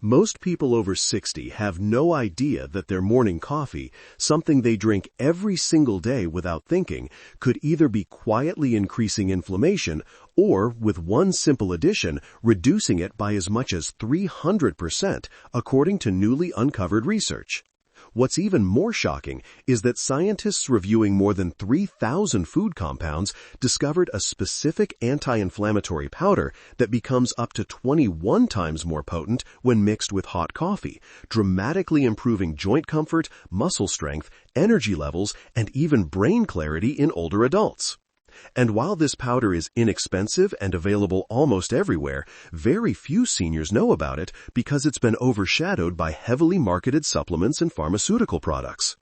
Most people over 60 have no idea that their morning coffee, something they drink every single day without thinking, could either be quietly increasing inflammation or, with one simple addition, reducing it by as much as 300%, according to newly uncovered research. What's even more shocking is that scientists reviewing more than 3,000 food compounds discovered a specific anti-inflammatory powder that becomes up to 21 times more potent when mixed with hot coffee, dramatically improving joint comfort, muscle strength, energy levels, and even brain clarity in older adults. And while this powder is inexpensive and available almost everywhere, very few seniors know about it because it's been overshadowed by heavily marketed supplements and pharmaceutical products.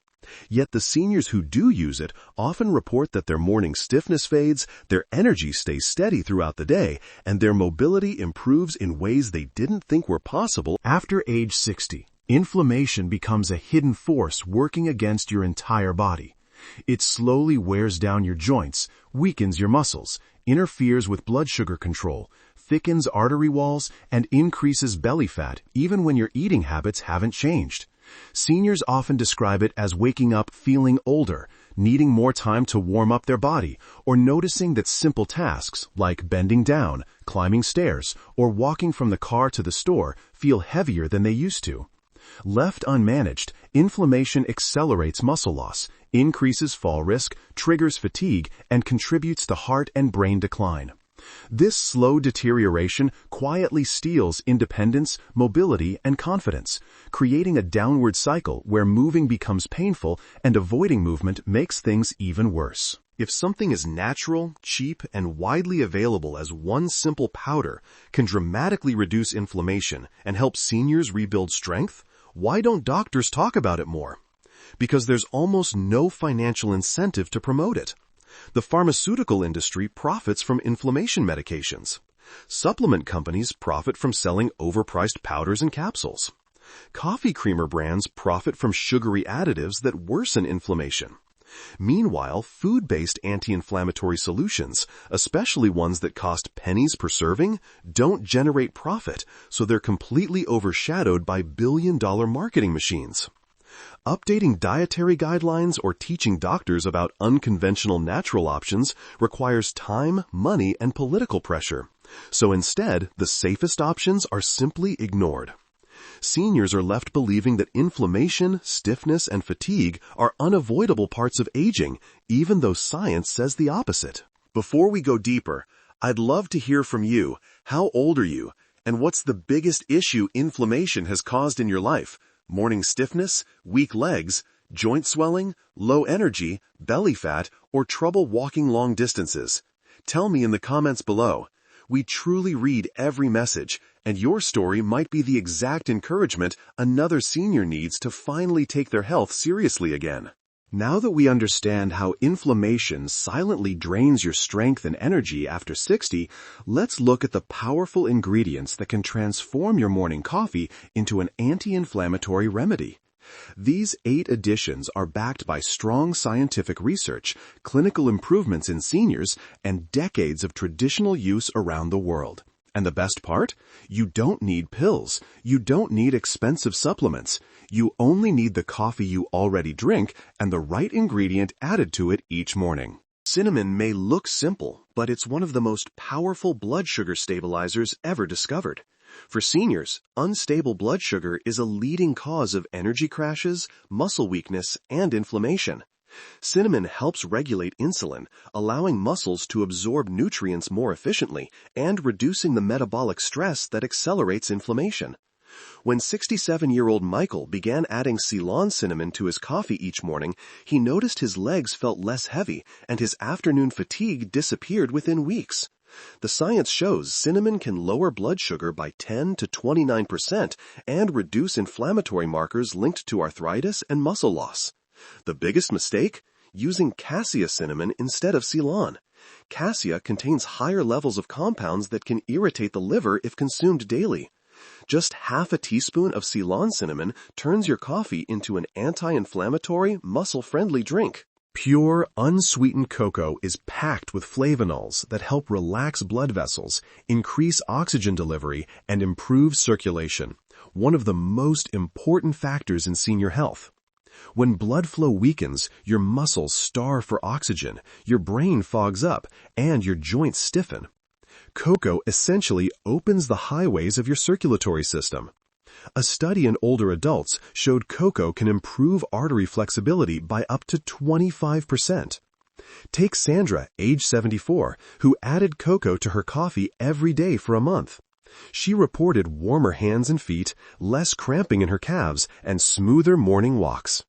Yet the seniors who do use it often report that their morning stiffness fades, their energy stays steady throughout the day, and their mobility improves in ways they didn't think were possible. After age 60, inflammation becomes a hidden force working against your entire body. It slowly wears down your joints, weakens your muscles, interferes with blood sugar control, thickens artery walls, and increases belly fat even when your eating habits haven't changed. Seniors often describe it as waking up feeling older, needing more time to warm up their body, or noticing that simple tasks like bending down, climbing stairs, or walking from the car to the store feel heavier than they used to. Left unmanaged, inflammation accelerates muscle loss, increases fall risk, triggers fatigue, and contributes to heart and brain decline. This slow deterioration quietly steals independence, mobility, and confidence, creating a downward cycle where moving becomes painful and avoiding movement makes things even worse. If something is natural, cheap, and widely available as one simple powder can dramatically reduce inflammation and help seniors rebuild strength, why don't doctors talk about it more? Because there's almost no financial incentive to promote it. The pharmaceutical industry profits from inflammation medications. Supplement companies profit from selling overpriced powders and capsules. Coffee creamer brands profit from sugary additives that worsen inflammation. Meanwhile, food-based anti-inflammatory solutions, especially ones that cost pennies per serving, don't generate profit, so they're completely overshadowed by billion-dollar marketing machines. Updating dietary guidelines or teaching doctors about unconventional natural options requires time, money, and political pressure. So instead, the safest options are simply ignored. Seniors are left believing that inflammation, stiffness, and fatigue are unavoidable parts of aging, even though science says the opposite. Before we go deeper, I'd love to hear from you. How old are you? And what's the biggest issue inflammation has caused in your life? Morning stiffness, weak legs, joint swelling, low energy, belly fat, or trouble walking long distances? Tell me in the comments below. We truly read every message, and your story might be the exact encouragement another senior needs to finally take their health seriously again. Now that we understand how inflammation silently drains your strength and energy after 60, let's look at the powerful ingredients that can transform your morning coffee into an anti-inflammatory remedy. These 8 additions are backed by strong scientific research, clinical improvements in seniors, and decades of traditional use around the world. And the best part? You don't need pills. You don't need expensive supplements. You only need the coffee you already drink and the right ingredient added to it each morning. Cinnamon may look simple, but it's one of the most powerful blood sugar stabilizers ever discovered. For seniors, unstable blood sugar is a leading cause of energy crashes, muscle weakness, and inflammation. Cinnamon helps regulate insulin, allowing muscles to absorb nutrients more efficiently and reducing the metabolic stress that accelerates inflammation. When 67-year-old Michael began adding Ceylon cinnamon to his coffee each morning, he noticed his legs felt less heavy and his afternoon fatigue disappeared within weeks. The science shows cinnamon can lower blood sugar by 10 to 29% and reduce inflammatory markers linked to arthritis and muscle loss. The biggest mistake? Using cassia cinnamon instead of Ceylon. Cassia contains higher levels of compounds that can irritate the liver if consumed daily. Just half a teaspoon of Ceylon cinnamon turns your coffee into an anti-inflammatory, muscle-friendly drink. Pure, unsweetened cocoa is packed with flavonols that help relax blood vessels, increase oxygen delivery, and improve circulation. one of the most important factors in senior health. When blood flow weakens, your muscles starve for oxygen, your brain fogs up, and your joints stiffen. Cocoa essentially opens the highways of your circulatory system. A study in older adults showed cocoa can improve artery flexibility by up to 25%. Take Sandra, age 74, who added cocoa to her coffee every day for a month. She reported warmer hands and feet, less cramping in her calves, and smoother morning walks.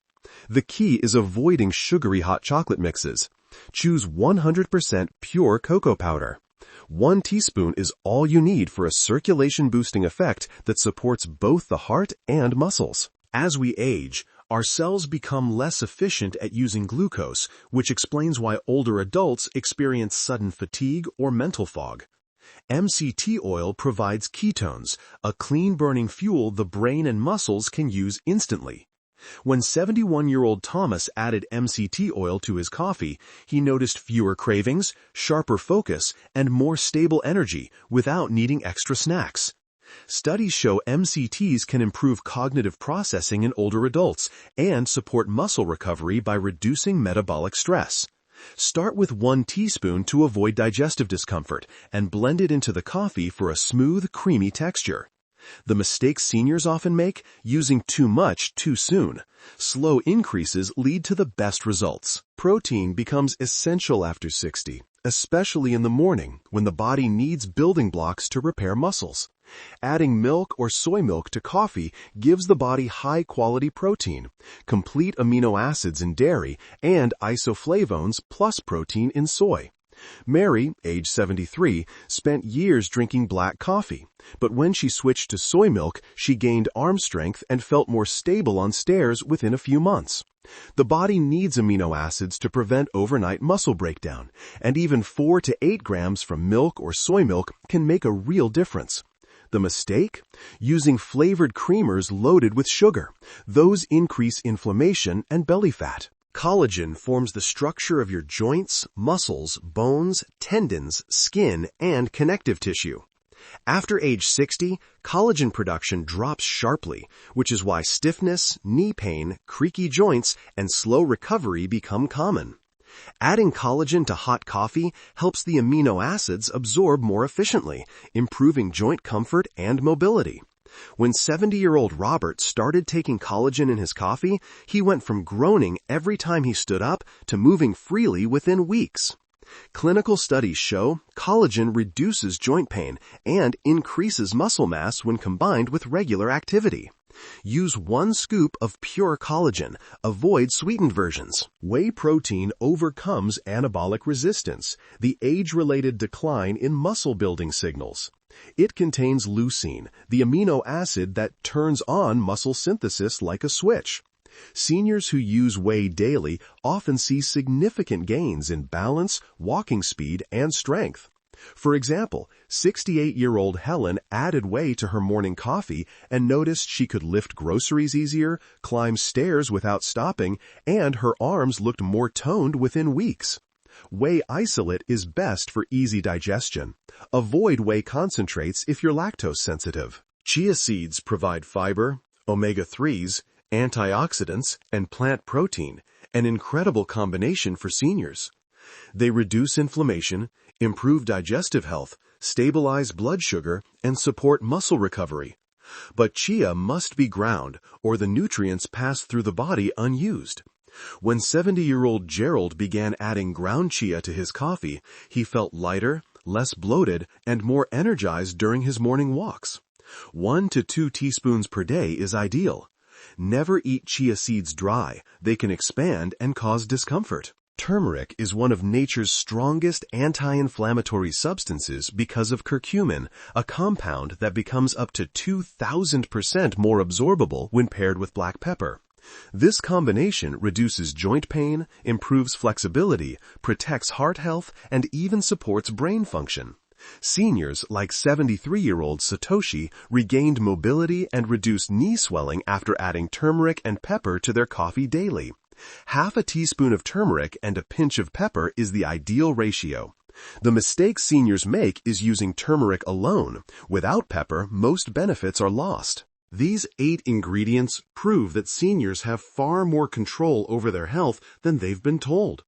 The key is avoiding sugary hot chocolate mixes. Choose 100% pure cocoa powder. 1 teaspoon is all you need for a circulation-boosting effect that supports both the heart and muscles. As we age, our cells become less efficient at using glucose, which explains why older adults experience sudden fatigue or mental fog. MCT oil provides ketones, a clean-burning fuel the brain and muscles can use instantly. When 71-year-old Thomas added MCT oil to his coffee, he noticed fewer cravings, sharper focus, and more stable energy without needing extra snacks. Studies show MCTs can improve cognitive processing in older adults and support muscle recovery by reducing metabolic stress. Start with 1 teaspoon to avoid digestive discomfort and blend it into the coffee for a smooth, creamy texture. The mistake seniors often make, using too much too soon. Slow increases lead to the best results. Protein becomes essential after 60, especially in the morning when the body needs building blocks to repair muscles. Adding milk or soy milk to coffee gives the body high-quality protein, complete amino acids in dairy, and isoflavones plus protein in soy. Mary, age 73, spent years drinking black coffee, but when she switched to soy milk, she gained arm strength and felt more stable on stairs within a few months. The body needs amino acids to prevent overnight muscle breakdown, and even 4 to 8 grams from milk or soy milk can make a real difference. The mistake? Using flavored creamers loaded with sugar. Those increase inflammation and belly fat. Collagen forms the structure of your joints, muscles, bones, tendons, skin, and connective tissue. After age 60, collagen production drops sharply, which is why stiffness, knee pain, creaky joints, and slow recovery become common. Adding collagen to hot coffee helps the amino acids absorb more efficiently, improving joint comfort and mobility. When 70-year-old Robert started taking collagen in his coffee, he went from groaning every time he stood up to moving freely within weeks. Clinical studies show collagen reduces joint pain and increases muscle mass when combined with regular activity. Use 1 scoop of pure collagen. Avoid sweetened versions. Whey protein overcomes anabolic resistance, the age-related decline in muscle-building signals. It contains leucine, the amino acid that turns on muscle synthesis like a switch. Seniors who use whey daily often see significant gains in balance, walking speed, and strength. For example, 68-year-old Helen added whey to her morning coffee and noticed she could lift groceries easier, climb stairs without stopping, and her arms looked more toned within weeks. Whey isolate is best for easy digestion. Avoid whey concentrates if you're lactose sensitive. Chia seeds provide fiber, omega-3s, antioxidants, and plant protein, an incredible combination for seniors. They reduce inflammation, improve digestive health, stabilize blood sugar, and support muscle recovery. But chia must be ground, or the nutrients pass through the body unused. When 70-year-old Gerald began adding ground chia to his coffee, he felt lighter, less bloated, and more energized during his morning walks. 1 to 2 teaspoons per day is ideal. Never eat chia seeds dry. They can expand and cause discomfort. Turmeric is one of nature's strongest anti-inflammatory substances because of curcumin, a compound that becomes up to 2,000% more absorbable when paired with black pepper. This combination reduces joint pain, improves flexibility, protects heart health, and even supports brain function. Seniors like 73-year-old Satoshi regained mobility and reduced knee swelling after adding turmeric and pepper to their coffee daily. Half a teaspoon of turmeric and a pinch of pepper is the ideal ratio. The mistake seniors make is using turmeric alone. Without pepper, most benefits are lost. These 8 ingredients prove that seniors have far more control over their health than they've been told.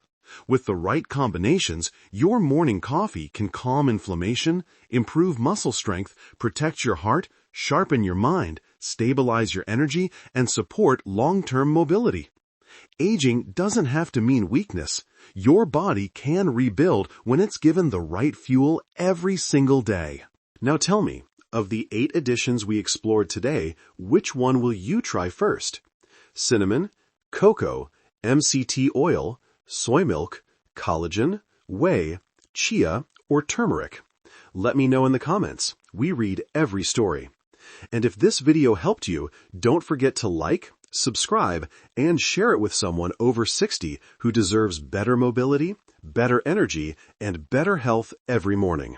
With the right combinations, your morning coffee can calm inflammation, improve muscle strength, protect your heart, sharpen your mind, stabilize your energy, and support long-term mobility. Aging doesn't have to mean weakness. Your body can rebuild when it's given the right fuel every single day. Now tell me, of the 8 additions we explored today, which one will you try first? Cinnamon, cocoa, MCT oil, soy milk, collagen, whey, chia, or turmeric? Let me know in the comments. We read every story. And if this video helped you, don't forget to like, subscribe, and share it with someone over 60 who deserves better mobility, better energy, and better health every morning.